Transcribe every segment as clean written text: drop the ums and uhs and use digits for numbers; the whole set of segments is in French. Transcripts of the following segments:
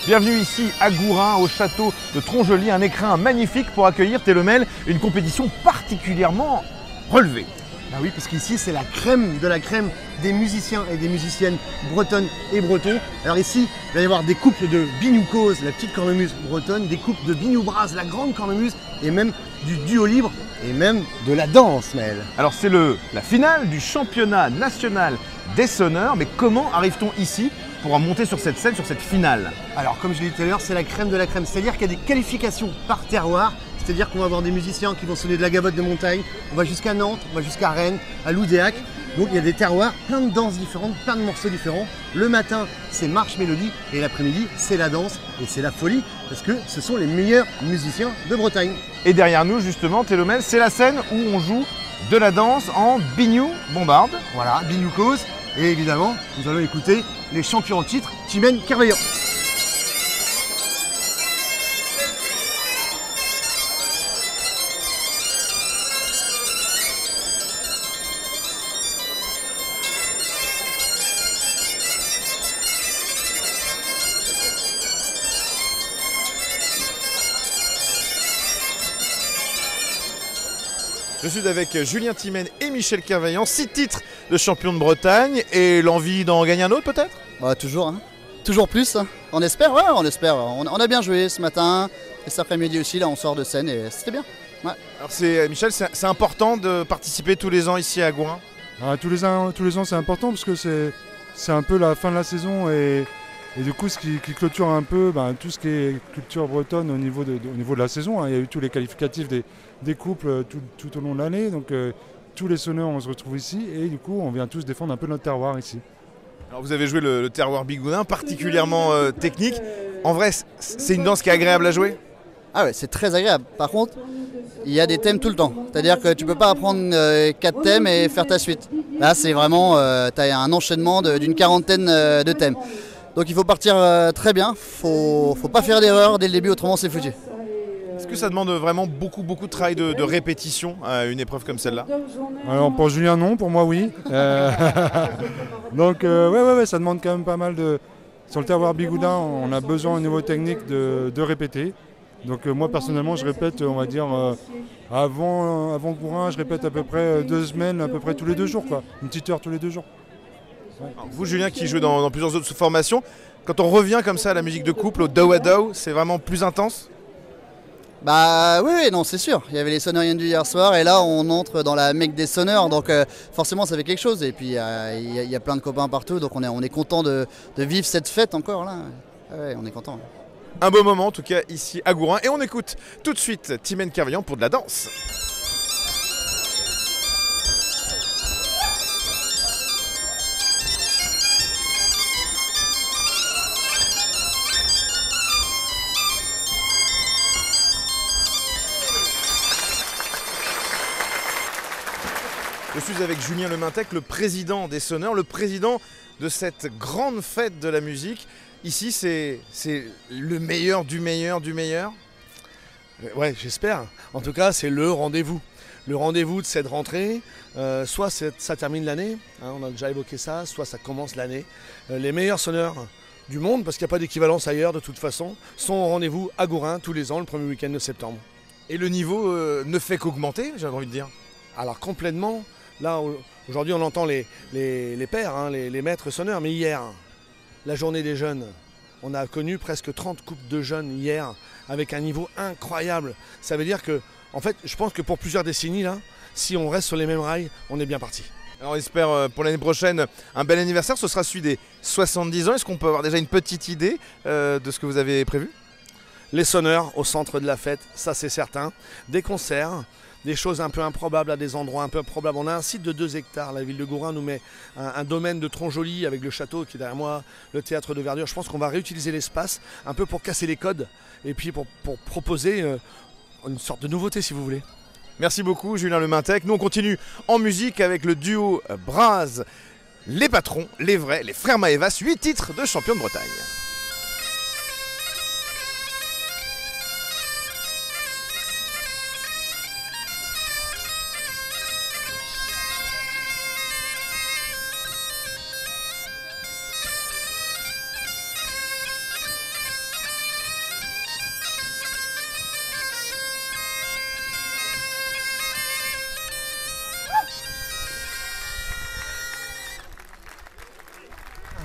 Bienvenue ici à Gourin, au château de Tronjoli, un écrin magnifique pour accueillir Télomel, une compétition particulièrement relevée. Ah oui, parce qu'ici c'est la crème de la crème des musiciens et des musiciennes bretonnes et bretons. Alors ici, il va y avoir des couples de binoukos, la petite cornemuse bretonne, des couples de binoubras, la grande cornemuse, et même du duo libre, et même de la danse, Maël. Alors c'est la finale du championnat national des sonneurs, mais comment arrive-t-on ici pour monter sur cette scène, sur cette finale? Alors comme je l'ai dit tout à l'heure, c'est la crème de la crème, c'est-à-dire qu'il y a des qualifications par terroir. C'est-à-dire qu'on va avoir des musiciens qui vont sonner de la gavotte de montagne, on va jusqu'à Nantes, on va jusqu'à Rennes, à Loudéac. Donc il y a des terroirs, plein de danses différentes, plein de morceaux différents. Le matin, c'est marche mélodie et l'après-midi, c'est la danse et c'est la folie parce que ce sont les meilleurs musiciens de Bretagne. Et derrière nous, justement, Télomel, c'est la scène où on joue de la danse en biniou bombarde. Voilà, binoukos. Et évidemment, nous allons écouter les champions en titre, Timen Kerveillant. Je suis avec Julien Timen et Michel Kerveillant, 6 titres de champion de Bretagne et l'envie d'en gagner un autre peut-être? Bah, toujours, hein. Toujours plus. Hein. On espère, ouais, on espère. On a bien joué ce matin et cet après-midi aussi, là on sort de scène et c'était bien. Ouais. Alors Michel, c'est important de participer tous les ans ici à Gourin? Tous les ans c'est important parce que c'est un peu la fin de la saison et du coup ce qui clôture un peu tout ce qui est culture bretonne au niveau de la saison. Hein. Il y a eu tous les qualificatifs des couples tout au long de l'année, donc tous les sonneurs on se retrouve ici et du coup on vient tous défendre un peu notre terroir ici. Alors vous avez joué le terroir bigoudin, particulièrement technique. En vrai, c'est une danse qui est agréable à jouer? Ah ouais, c'est très agréable. Par contre, il y a des thèmes tout le temps. C'est-à-dire que tu peux pas apprendre 4 thèmes et faire ta suite. Là c'est vraiment, tu as un enchaînement d'une quarantaine de thèmes. Donc il faut partir très bien, faut pas faire d'erreur dès le début, autrement c'est foutu. Est-ce que ça demande vraiment beaucoup de travail de répétition à une épreuve comme celle-là? Alors pour Julien non, pour moi oui. Donc ouais, ça demande quand même pas mal de... Sur le terroir bigoudin, on a besoin au niveau technique de répéter. Donc moi personnellement je répète, on va dire, avant Gourin, je répète à peu près 2 semaines, à peu près tous les 2 jours, quoi. Une petite heure tous les 2 jours. Ouais. Alors, vous Julien qui jouez dans plusieurs autres formations, quand on revient comme ça à la musique de couple, au do à do, c'est vraiment plus intense? Bah oui, non c'est sûr, il y avait les sonneurs du hier soir et là on entre dans la mecque des sonneurs, donc forcément ça fait quelque chose et puis il y a plein de copains partout, donc on est content de vivre cette fête encore là, ouais, on est content. Un beau moment en tout cas ici à Gourin et on écoute tout de suite Timen Kerveillant pour de la danse. Je suis avec Julien Lemintec, le président des sonneurs, le président de cette grande fête de la musique. Ici, c'est le meilleur du meilleur du meilleur. Ouais, j'espère. En tout cas, c'est le rendez-vous. Le rendez-vous de cette rentrée, soit ça termine l'année, hein, on a déjà évoqué ça, soit ça commence l'année. Les meilleurs sonneurs du monde, parce qu'il n'y a pas d'équivalence ailleurs de toute façon, sont au rendez-vous à Gourin tous les ans, le premier week-end de septembre. Et le niveau ne fait qu'augmenter, j'avais envie de dire. Alors complètement. Là, aujourd'hui, on entend les pères, hein, les maîtres sonneurs. Mais hier, la journée des jeunes, on a connu presque 30 couples de jeunes hier, avec un niveau incroyable. Ça veut dire que, en fait, je pense que pour plusieurs décennies, là, si on reste sur les mêmes rails, on est bien parti. Alors on espère pour l'année prochaine un bel anniversaire. Ce sera celui des 70 ans. Est-ce qu'on peut avoir déjà une petite idée de ce que vous avez prévu? Les sonneurs au centre de la fête, ça c'est certain. Des concerts. Des choses un peu improbables à des endroits un peu improbables. On a un site de 2 hectares. La ville de Gourin nous met un domaine de Tronjoli avec le château qui est derrière moi, le théâtre de Verdure. Je pense qu'on va réutiliser l'espace un peu pour casser les codes et puis pour proposer une sorte de nouveauté si vous voulez. Merci beaucoup Julien Lemintec. Nous on continue en musique avec le duo Braz, les patrons, les vrais, les frères Maévas, 8 titres de champion de Bretagne.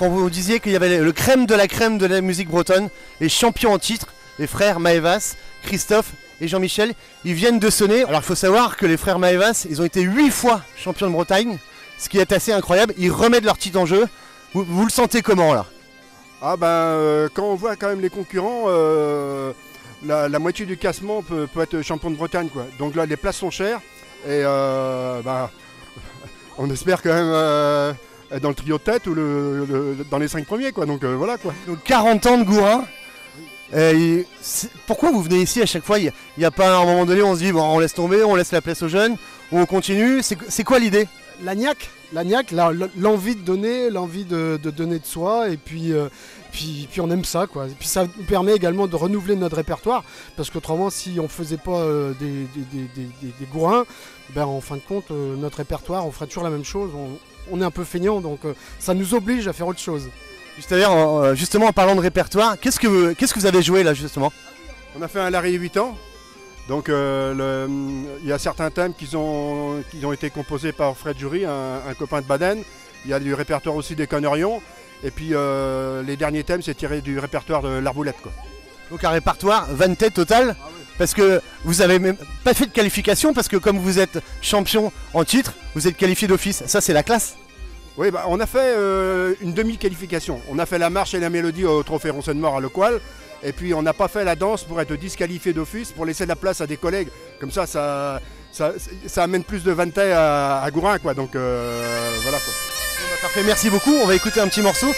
quand vous disiez qu'il y avait le crème de la musique bretonne, les champions en titre, les frères Maevas, Christophe et Jean-Michel, ils viennent de sonner. Alors il faut savoir que les frères Maevas, ils ont été 8 fois champions de Bretagne, ce qui est assez incroyable. Ils remettent leur titre en jeu. Vous le sentez comment là? Ah quand on voit quand même les concurrents, la moitié du classement peut être champion de Bretagne, quoi. Donc là les places sont chères et on espère quand même être dans le trio de tête ou dans les 5 premiers, quoi. Donc voilà, quoi. Donc 40 ans de Gourin. Pourquoi vous venez ici à chaque fois? Il n'y a pas un moment donné où on se dit bon, on laisse tomber, on laisse la place aux jeunes, ou on continue? C'est quoi l'idée? L'agnac, l'envie de donner, l'envie de donner de soi, et puis on aime ça, quoi. Et puis ça nous permet également de renouveler notre répertoire, parce qu'autrement si on faisait pas des gourins, en fin de compte notre répertoire on ferait toujours la même chose, on est un peu feignant, donc ça nous oblige à faire autre chose. Justement en parlant de répertoire, qu'est-ce que vous avez joué là justement? On a fait un Larry 8 ans. Donc il y a certains thèmes qui ont été composés par Fred Jury, un copain de Baden. Il y a du répertoire aussi des Conneurions. Et puis les derniers thèmes, c'est tiré du répertoire de l'Arboulette, quoi. Donc un répertoire vanité total, parce que vous avez même pas fait de qualification, parce que comme vous êtes champion en titre, vous êtes qualifié d'office. Ça c'est la classe. Oui, on a fait une demi-qualification. On a fait la marche et la mélodie au Trophée Ronce de Mort à Lecoil. Et puis on n'a pas fait la danse pour être disqualifié d'office, pour laisser la place à des collègues. Comme ça amène plus de vanité à Gourin, quoi. Donc voilà, quoi. Parfait, merci beaucoup. On va écouter un petit morceau.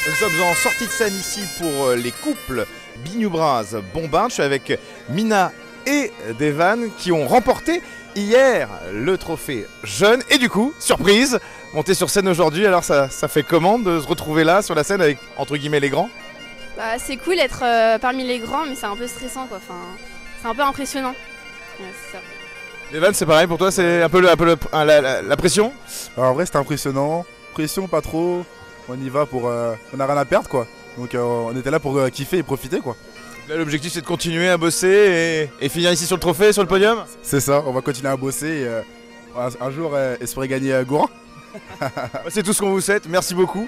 Nous sommes en sortie de scène ici pour les couples Bignoubraz Bombin. Je suis avec Mina et Devan qui ont remporté hier le trophée jeune. Et du coup, surprise, monter sur scène aujourd'hui. Alors ça fait comment de se retrouver là sur la scène avec entre guillemets les grands? C'est cool d'être parmi les grands, mais c'est un peu stressant, quoi. Enfin, c'est un peu impressionnant. Ouais, c'est ça. Devan, c'est pareil pour toi, c'est un peu la pression? Alors, en vrai, c'était impressionnant. Pression, pas trop. On y va pour. On n'a rien à perdre, quoi. Donc, on était là pour kiffer et profiter, quoi. Là, l'objectif, c'est de continuer à bosser et finir ici sur le trophée, sur le podium? C'est ça, on va continuer à bosser et un jour espérer gagner Gourin. C'est tout ce qu'on vous souhaite, merci beaucoup.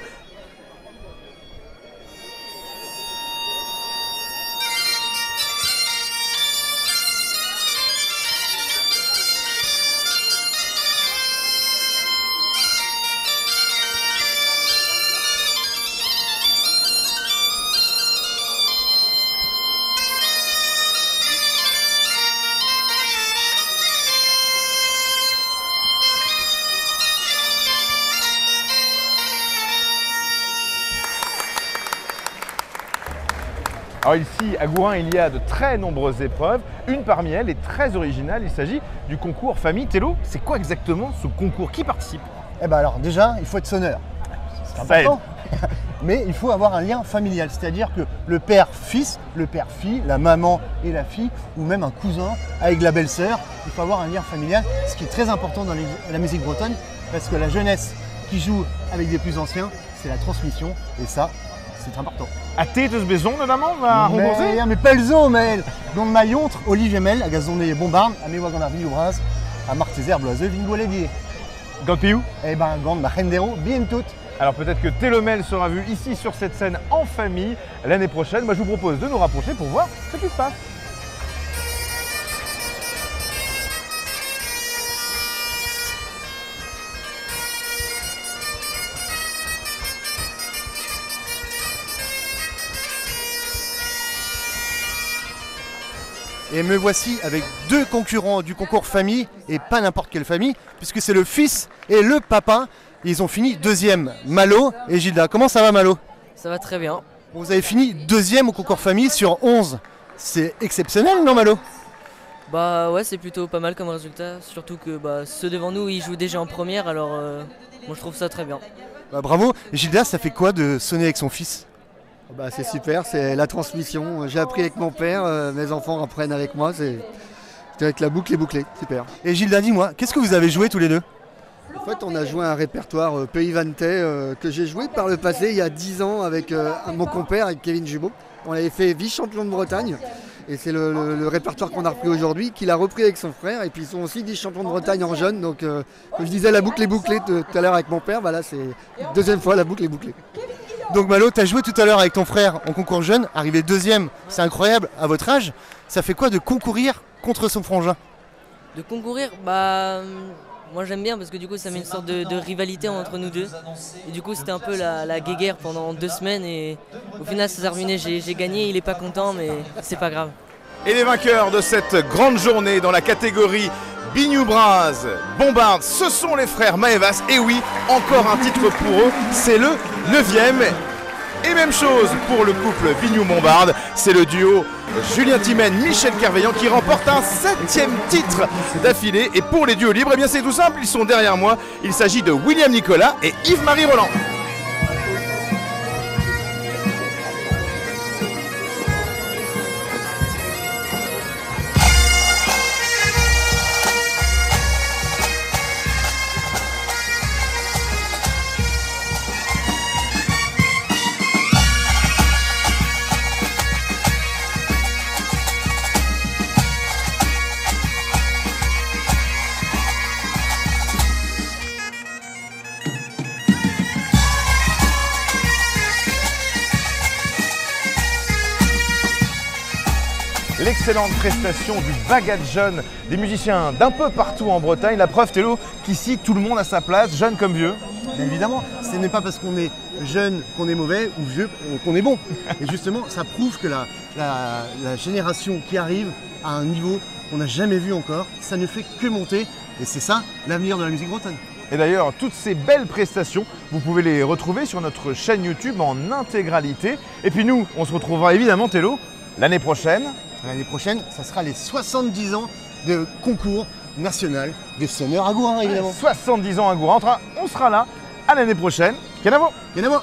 Alors ici, à Gourin, il y a de très nombreuses épreuves. Une parmi elles est très originale, il s'agit du concours Famille Tello. C'est quoi exactement ce concours? Qui participe? Alors déjà, il faut être sonneur. C'est important. mais il faut avoir un lien familial, c'est-à-dire que le père-fils, le père-fille, la maman et la fille, ou même un cousin avec la belle-sœur, il faut avoir un lien familial, ce qui est très important dans la musique bretonne, parce que la jeunesse qui joue avec des plus anciens, c'est la transmission, et ça, c'est important. À Tétus Maison, notamment, on va rembourser. Mais pas le zoo, mais dans ma yontre, Olivier Mel, à Gazon et Bombarde, à Méwagandar Villobraz, à Martézer, Bloiseux, Vingolédier. Gampiou. Eh ben, Gand, Machendero, bien tout. Alors peut-être que Télomel sera vu ici sur cette scène en famille l'année prochaine. Moi je vous propose de nous rapprocher pour voir ce qui se passe. Et me voici avec deux concurrents du concours famille, et pas n'importe quelle famille, puisque c'est le fils et le papa. Ils ont fini deuxième, Malo et Gilda. Comment ça va, Malo? Ça va très bien. Vous avez fini deuxième au concours famille sur 11. C'est exceptionnel, non, Malo? Bah ouais, c'est plutôt pas mal comme résultat. Surtout que ceux devant nous, ils jouent déjà en première, alors moi je trouve ça très bien. Bah, bravo. Et Gilda, ça fait quoi de sonner avec son fils? Bah, c'est super, c'est la transmission. J'ai appris avec mon père, mes enfants apprennent avec moi. C'est avec la boucle est bouclée, super. Et Gilda, dis-moi, qu'est-ce que vous avez joué tous les deux? En fait, on a joué un répertoire Pays Vantais que j'ai joué par le passé, il y a 10 ans, avec mon compère, avec Kevin Jubot. On avait fait vice-champion de Bretagne. Et c'est le répertoire qu'on a repris aujourd'hui, qu'il a repris avec son frère. Et puis ils sont aussi vice-champions de Bretagne en jeunes. Donc, comme je disais, la boucle est bouclée tout à l'heure avec mon père. Voilà, c'est deuxième fois, la boucle est bouclée. Donc Malo, tu as joué tout à l'heure avec ton frère en concours jeune, arrivé deuxième, c'est incroyable, à votre âge. Ça fait quoi de concourir contre son frangin? De concourir, moi j'aime bien parce que du coup ça met une sorte de rivalité entre nous deux. Et du coup c'était un peu la guéguerre pendant 2 semaines et au final ça s'est terminé, j'ai gagné, il est pas content mais c'est pas grave. Et les vainqueurs de cette grande journée dans la catégorie Bignou-Braz, Bombarde, ce sont les frères Maevas. Et oui, encore un titre pour eux, c'est le 9e. Et même chose pour le couple Bignou-Bombarde, c'est le duo Julien Timène, Michel Kerveillant qui remporte un 7e titre d'affilée. Et pour les duos libres, eh bien c'est tout simple, ils sont derrière moi. Il s'agit de William Nicolas et Yves-Marie Roland. L'excellente prestation du bagage jeune, des musiciens d'un peu partout en Bretagne. La preuve, Télo, qu'ici tout le monde a sa place, jeune comme vieux. Bien évidemment, ce n'est pas parce qu'on est jeune qu'on est mauvais ou vieux qu'on est bon. Et justement, ça prouve que la génération qui arrive à un niveau qu'on n'a jamais vu encore, ça ne fait que monter. Et c'est ça l'avenir de la musique bretonne. Et d'ailleurs, toutes ces belles prestations, vous pouvez les retrouver sur notre chaîne YouTube en intégralité. Et puis nous, on se retrouvera évidemment, Télo, l'année prochaine. L'année prochaine, ça sera les 70 ans de concours national des sonneurs à Gourin, évidemment. 70 ans à Gourin. On sera là à l'année prochaine. Kenavo. Kenavo.